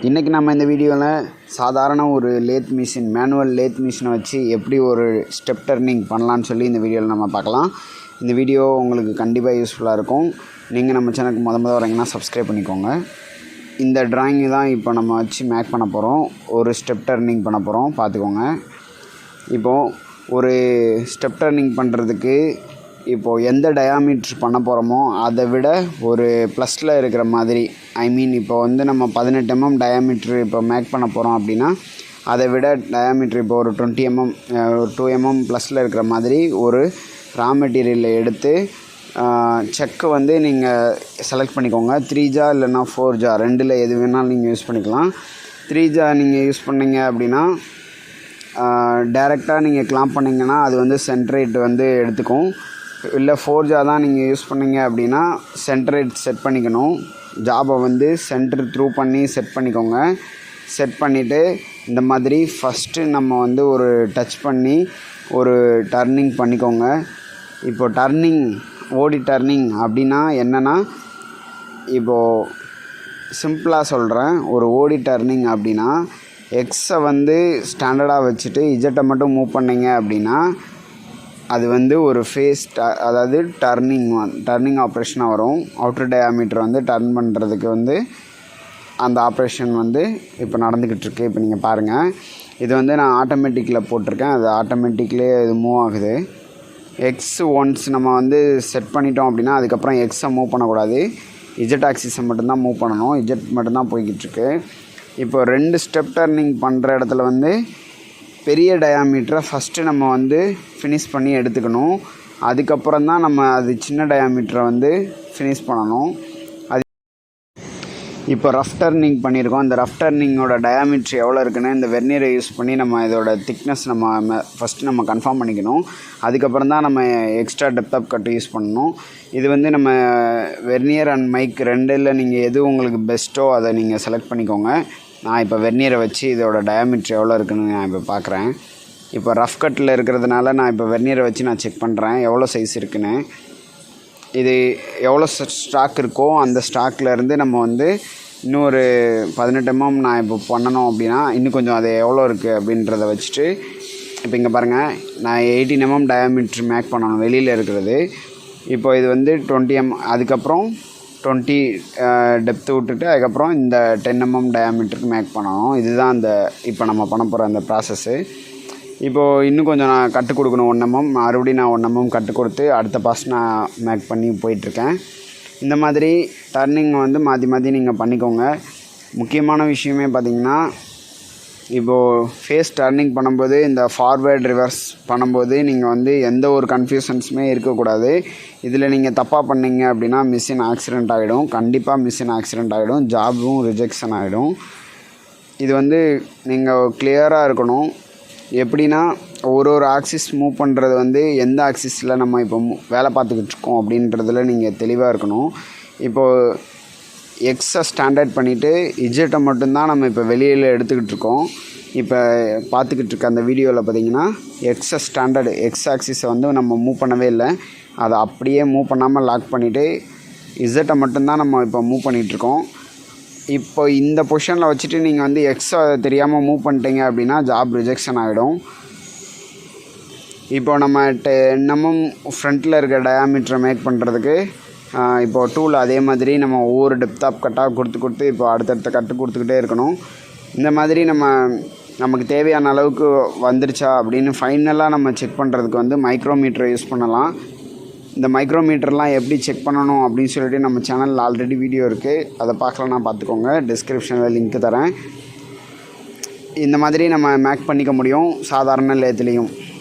இன்றைக்கி நம்ம இந்த வீடியோவில் சாதாரண ஒரு லேத் மிஷின் மேனுவல் லேத் மிஷினை வச்சு எப்படி ஒரு ஸ்டெப் டர்னிங் பண்ணலான்னு சொல்லி இந்த வீடியோவில் நம்ம பார்க்கலாம். இந்த வீடியோ உங்களுக்கு கண்டிப்பாக யூஸ்ஃபுல்லாக இருக்கும். நீங்கள் நம்ம சேனலுக்கு முத வரீங்கன்னா சப்ஸ்கிரைப் பண்ணிக்கோங்க. இந்த டிராயிங் தான் இப்போ நம்ம வச்சு மேக் பண்ண போகிறோம். ஒரு ஸ்டெப் டர்னிங் பண்ண போகிறோம், பார்த்துக்கோங்க. இப்போது ஒரு ஸ்டெப் டர்னிங் பண்ணுறதுக்கு இப்போது எந்த டயாமீட்ரு பண்ண போகிறோமோ அதை விட ஒரு ப்ளஸில் இருக்கிற மாதிரி, இப்போ வந்து நம்ம 18 mm டயாமீட்ரு இப்போ மேக் பண்ண போகிறோம் அப்படின்னா அதை விட டயாமீட்ரு இப்போ ஒரு 20 mm ஒரு 2 mm ப்ளஸில் இருக்கிற மாதிரி ஒரு ரா மெட்டீரியலை எடுத்து செக்கு வந்து நீங்கள் செலக்ட் பண்ணிக்கோங்க. 3 ஜா இல்லைன்னா 4 ஜா ரெண்டில் எது வேணாலும் நீங்கள் யூஸ் பண்ணிக்கலாம். 3 ஜா நீங்கள் யூஸ் பண்ணிங்க அப்படின்னா டைரெக்டாக நீங்கள் கிளாம்ப் பண்ணிங்கன்னா அது வந்து சென்ட்ரேட் வந்து எடுத்துக்கும். இல்லை 4 ஜா தான் நீங்கள் யூஸ் பண்ணிங்க அப்படின்னா சென்ட்ரேட் செட் பண்ணிக்கணும். ஜாபை வந்து சென்டர் த்ரூ பண்ணி செட் பண்ணிக்கோங்க. செட் பண்ணிவிட்டு இந்த மாதிரி ஃபஸ்ட்டு நம்ம வந்து ஒரு டச் பண்ணி ஒரு டர்னிங் பண்ணிக்கோங்க. இப்போ டர்னிங் ஓடி டர்னிங் அப்படின்னா என்னென்னா, இப்போது சிம்பிளாக சொல்கிறேன். ஒரு ஓடி டர்னிங் அப்படின்னா எக்ஸை வந்து ஸ்டாண்டர்டாக வச்சுட்டு இஜெட்டை மட்டும் மூவ் பண்ணிங்க அப்படின்னா அது வந்து ஒரு ஃபேஸ் அதாவது டர்னிங் ஆப்ரேஷனாக வரும். அவுட்டர் டயாமீட்டர் வந்து டர்ன் பண்ணுறதுக்கு வந்து அந்த ஆப்ரேஷன் வந்து இப்போ நடந்துக்கிட்டுருக்கு. இப்போ நீங்கள் பாருங்கள், இது வந்து நான் ஆட்டோமேட்டிக்கில் போட்டிருக்கேன். அது ஆட்டோமேட்டிக்லேயே இது மூவ் ஆகுது. எக்ஸ் ஒன்ஸ் நம்ம வந்து செட் பண்ணிட்டோம் அப்படின்னா அதுக்கப்புறம் எக்ஸை மூவ் பண்ணக்கூடாது. இஜெட் ஆக்சிஸை மட்டும்தான் மூவ் பண்ணணும். இஜெட் மட்டும்தான் போய்கிட்டுருக்கு. இப்போ 2 ஸ்டெப் டர்னிங் பண்ணுற இடத்துல வந்து பெரிய டயாமீட்டரை ஃபஸ்ட்டு நம்ம வந்து ஃபினிஷ் பண்ணி எடுத்துக்கணும். அதுக்கப்புறம் தான் நம்ம அது சின்ன டயாமீட்டரை வந்து ஃபினிஷ் பண்ணணும். அது இப்போ ரஃப் டர்னிங் பண்ணியிருக்கோம். இந்த ரஃப் டர்னிங்கோட டயாமீட்டர் எவ்வளோ இருக்குன்னு இந்த வெர்னியரை யூஸ் பண்ணி நம்ம இதோட திக்னஸ் நம்ம ஃபஸ்ட்டு நம்ம கன்ஃபார்ம் பண்ணிக்கணும். அதுக்கப்புறம் தான் நம்ம extra depth of cut use பண்ணணும். இது வந்து நம்ம வெர்னியர் அண்ட் மைக் ரெண்டில் நீங்கள் எது உங்களுக்கு பெஸ்ட்டோ அதை நீங்கள் செலக்ட் பண்ணிக்கோங்க. நான் இப்போ வெர்னியரை வச்சு இதோட டயாமீட்டர் எவ்வளோ இருக்குதுன்னு நான் இப்போ பார்க்குறேன். இப்போ ரஃப் கட்டில் இருக்கிறதுனால நான் இப்போ வெர்னியரை வச்சு நான் செக் பண்ணுறேன் எவ்வளோ சைஸ் இருக்குன்னு. இது எவ்வளோ ஸ்டாக் இருக்கோ அந்த ஸ்டாக்லேருந்து நம்ம வந்து இன்னொரு 18 mm நான் இப்போ பண்ணணும் அப்படின்னா இன்னும் கொஞ்சம் அது எவ்வளோ இருக்குது அப்படின்றத வச்சுட்டு இப்போ இங்கே பாருங்கள், நான் 18 mm டயாமீட்ரு மேக் பண்ணணும் வெளியில் இருக்கிறது. இப்போ இது வந்து 20 mm, அதுக்கப்புறம் 20 டெப்த்து விட்டுட்டு அதுக்கப்புறம் இந்த 10 mm டயாமீட்டருக்கு மேக் பண்ணணும். இதுதான் அந்த இப்போ நம்ம பண்ண போகிற அந்த ப்ராசஸ்ஸு. இப்போது இன்னும் கொஞ்சம் நான் கற்றுக் கொடுக்கணும் 1 mm, மறுபடியும் நான் 1 mm கற்றுக் கொடுத்து அடுத்த பாஸ் நான் மேக் பண்ணி போயிட்டுருக்கேன். இந்த மாதிரி டர்னிங் வந்து மாற்றி நீங்கள் பண்ணிக்கோங்க. முக்கியமான விஷயமே பார்த்திங்கன்னா, இப்போது ஃபேஸ் டர்னிங் பண்ணும்போது இந்த ஃபார்வேர்டு ரிவர்ஸ் பண்ணும்போது நீங்கள் வந்து எந்த ஒரு கன்ஃபியூஷன்ஸுமே இருக்கக்கூடாது. இதில் நீங்கள் தப்பாக பண்ணிங்க அப்படின்னா மிஷின் ஆக்சிடெண்ட் ஆகிடும். கண்டிப்பாக மிஷின் ஆக்சிடெண்ட் ஆகிடும், ஜாபும் ரிஜெக்ஷன் ஆகிடும். இது வந்து நீங்கள் கிளியராக இருக்கணும். எப்படின்னா ஒரு ஆக்சிஸ் மூவ் பண்ணுறது வந்து எந்த ஆக்சிஸில் நம்ம இப்போ வேலை பார்த்துக்கிட்டு இருக்கோம் அப்படின்றதில் நீங்கள் தெளிவாக இருக்கணும். இப்போது எக்ஸை ஸ்டாண்டர்ட் பண்ணிவிட்டு இஜெட்டை மட்டும்தான் நம்ம இப்போ வெளியில் எடுத்துக்கிட்டு இருக்கோம். இப்போ பார்த்துக்கிட்டு இருக்க அந்த வீடியோவில் பார்த்திங்கன்னா எக்ஸை ஸ்டாண்டர்டு எக்ஸ் ஆக்சிஸை வந்து நம்ம மூவ் பண்ணவே இல்லை. அதை அப்படியே மூவ் பண்ணாமல் லாக் பண்ணிவிட்டு இஜெட்டை மட்டும்தான் நம்ம இப்போ மூவ் பண்ணிகிட்ருக்கோம். இப்போ இந்த பொசிஷனில் வச்சுட்டு நீங்கள் வந்து எக்ஸை தெரியாமல் மூவ் பண்ணிட்டீங்க அப்படின்னா ஜாப் ரிஜெக்ஷன் ஆகிடும். இப்போ நம்ம 10 mm ஃப்ரண்ட்டில் இருக்க டயாமீட்டரை மேக் பண்ணுறதுக்கு இப்போது டூல் அதே மாதிரி நம்ம ஒவ்வொரு டெப்த் ஆஃப் கட்டாக கொடுத்து இப்போ அடுத்தடுத்த கட்டு கொடுத்துக்கிட்டே இருக்கணும். இந்த மாதிரி நமக்கு தேவையான அளவுக்கு வந்துருச்சா அப்படின்னு ஃபைனலாக நம்ம செக் பண்ணுறதுக்கு வந்து மைக்ரோமீட்டரை யூஸ் பண்ணலாம். இந்த மைக்ரோமீட்டர்லாம் எப்படி செக் பண்ணணும் அப்படின்னு சொல்லிட்டு நம்ம சேனலில் ஆல்ரெடி வீடியோ இருக்குது. அதை பார்க்கலன்னா பார்த்துக்கோங்க, டிஸ்கிரிப்ஷனில் லிங்க் தரேன். இந்த மாதிரி நம்ம மேக் பண்ணிக்க முடியும் சாதாரண லேத்துலேயும்.